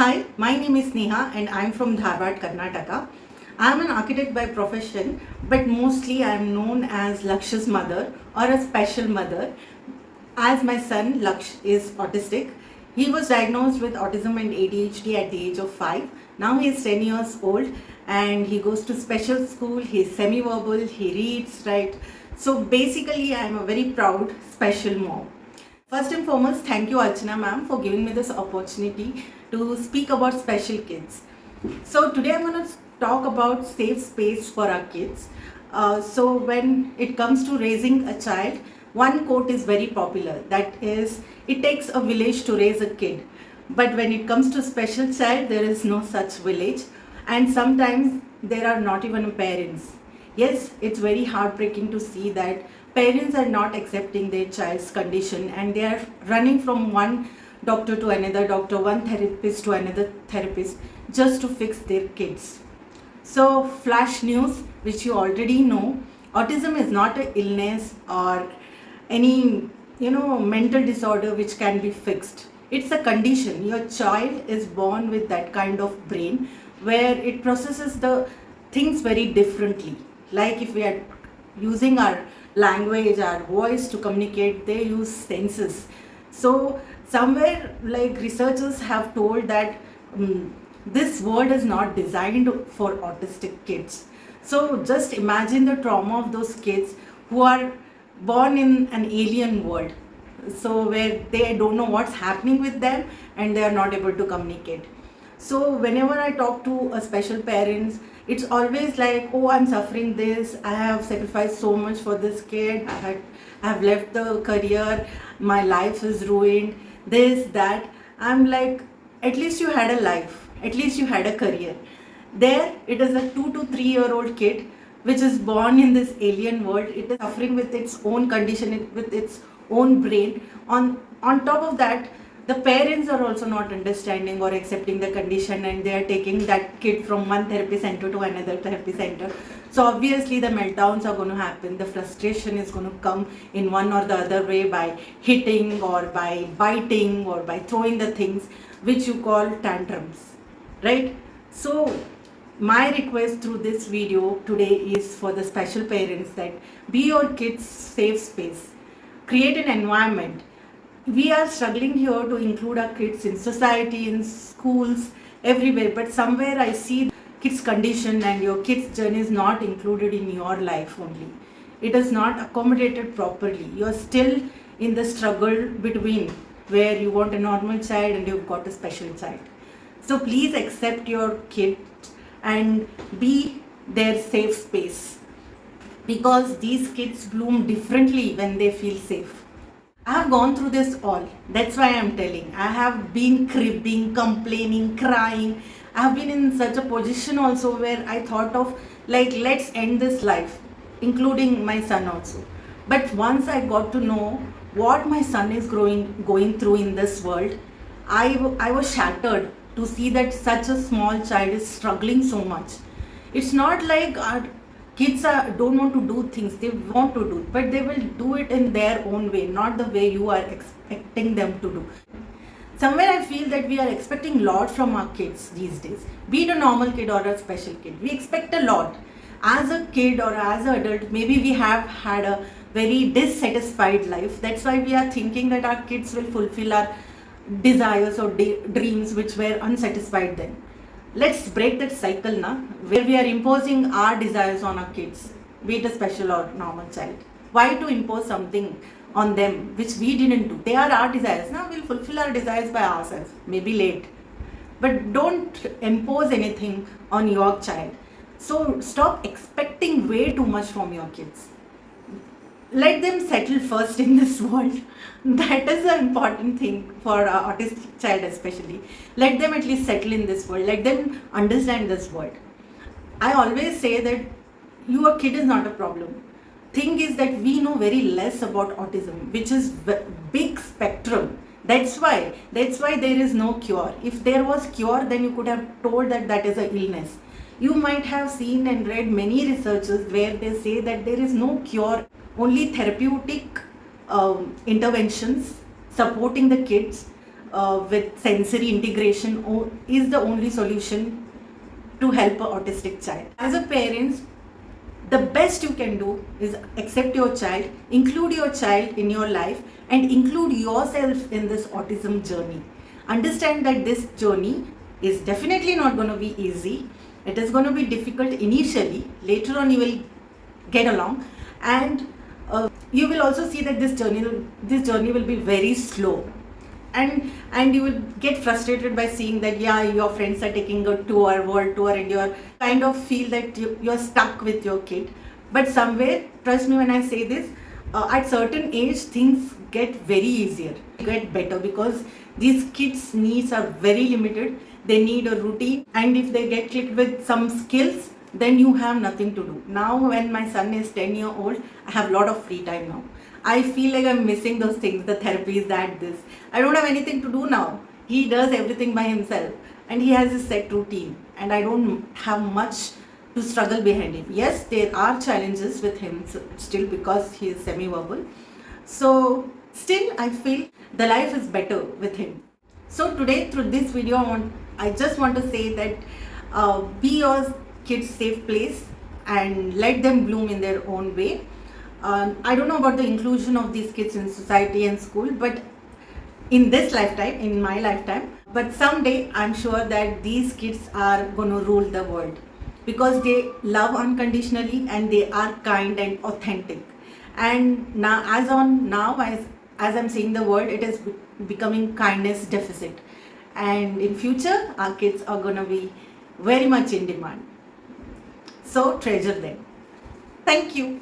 Hi, my name is Neha and I'm from Dharwad, Karnataka. I'm an architect by profession, but mostly I'm known as Laksh's mother or a special mother, as my son Laksh is autistic. He was diagnosed with autism and ADHD at the age of 5. Now he is 10 years old and he goes to special school. He's semi-verbal, he reads, right? So basically, I'm a very proud special mom. First and foremost, thank you Archana ma'am for giving me this opportunity to speak about special kids. So today I'm going to talk about safe space for our kids. So when it comes to raising a child, one quote is very popular. That is, it takes a village to raise a kid. But when it comes to special child, there is no such village. And sometimes there are not even parents. Yes, it's very heartbreaking to see that parents are not accepting their child's condition and they are running from one doctor to another doctor, one therapist to another therapist just to fix their kids. So, flash news, which you already know, autism is not an illness or any mental disorder which can be fixed. It's a condition. Your child is born with that kind of brain where it processes the things very differently. Like if we are using our language, our voice to communicate, they use senses. So somewhere like researchers have told that this world is not designed for autistic kids. So just imagine the trauma of those kids who are born in an alien world, so where they don't know what's happening with them and they are not able to communicate. So whenever I talk to a special parents, it's always like, oh, I'm suffering this, I have sacrificed so much for this kid, I have left the career, my life is ruined, this, that. I'm like, at least you had a life, at least you had a career. There, it is a 2 to 3 year old kid which is born in this alien world. It is suffering with its own condition, with its own brain. On top of that, the parents are also not understanding or accepting the condition and they are taking that kid from one therapy center to another therapy center. So obviously the meltdowns are going to happen. The frustration is going to come in one or the other way by hitting or by biting or by throwing the things which you call tantrums, right? So my request through this video today is for the special parents that be your kids' safe space. Create an environment. We are struggling here to include our kids in society, in schools, everywhere, but somewhere I see kids' condition and your kids' journey is not included in your life only. It is not accommodated properly. You are still in the struggle between where you want a normal child and you've got a special child. So please accept your kid and be their safe space, because these kids bloom differently when they feel safe. I have gone through this all. That's why I'm telling. I have been cribbing, complaining, crying. I have been in such a position also where I thought of like, let's end this life, including my son also. But once I got to know what my son is going through in this world, I was shattered to see that such a small child is struggling so much. It's not like our kids don't want to do things, they want to do, but they will do it in their own way, not the way you are expecting them to do. Somewhere I feel that we are expecting a lot from our kids these days, be it a normal kid or a special kid. We expect a lot. As a kid or as an adult, maybe we have had a very dissatisfied life. That's why we are thinking that our kids will fulfill our desires or dreams which were unsatisfied then. Let's break that cycle now, where we are imposing our desires on our kids, be it a special or normal child. Why to impose something on them which we didn't do? They are our desires. Now we'll fulfill our desires by ourselves, maybe late. But don't impose anything on your child. So stop expecting way too much from your kids. Let them settle first in this world. That is the important thing for an autistic child especially. Let them at least settle in this world. Let them understand this world. I always say that your kid is not a problem. Thing is that we know very less about autism, which is big spectrum. That's why there is no cure. If there was cure, then you could have told that that is an illness. You might have seen and read many researches where they say that there is no cure, only therapeutic interventions supporting the kids with sensory integration is the only solution to help an autistic child. As a parent, the best you can do is accept your child, include your child in your life, and include yourself in this autism journey. Understand that this journey is definitely not going to be easy. It is going to be difficult initially. Later on, you will get along, and you will also see that this journey will be very slow, and you will get frustrated by seeing that your friends are taking a world tour, and you're kind of feel that you're stuck with your kid. But somewhere, trust me when I say this, at certain age things get very easier, get better, because these kids needs are very limited. They need a routine, and if they get clicked with some skills, then you have nothing to do. Now when my son is 10-year-old, I have a lot of free time now. I feel like I'm missing those things, the therapies, this. I don't have anything to do now. He does everything by himself, and he has a set routine, and I don't have much to struggle behind him. Yes, there are challenges with him still, because he is semi-verbal. So still I feel the life is better with him. So today through this video, I just want to say that be your kids' safe place and let them bloom in their own way. I don't know about the inclusion of these kids in society and school, but in this lifetime, in my lifetime, but someday I'm sure that these kids are going to rule the world, because they love unconditionally and they are kind and authentic. And now, as I'm saying the word, it is becoming kindness deficit, and in future our kids are going to be very much in demand. So treasure them. Thank you.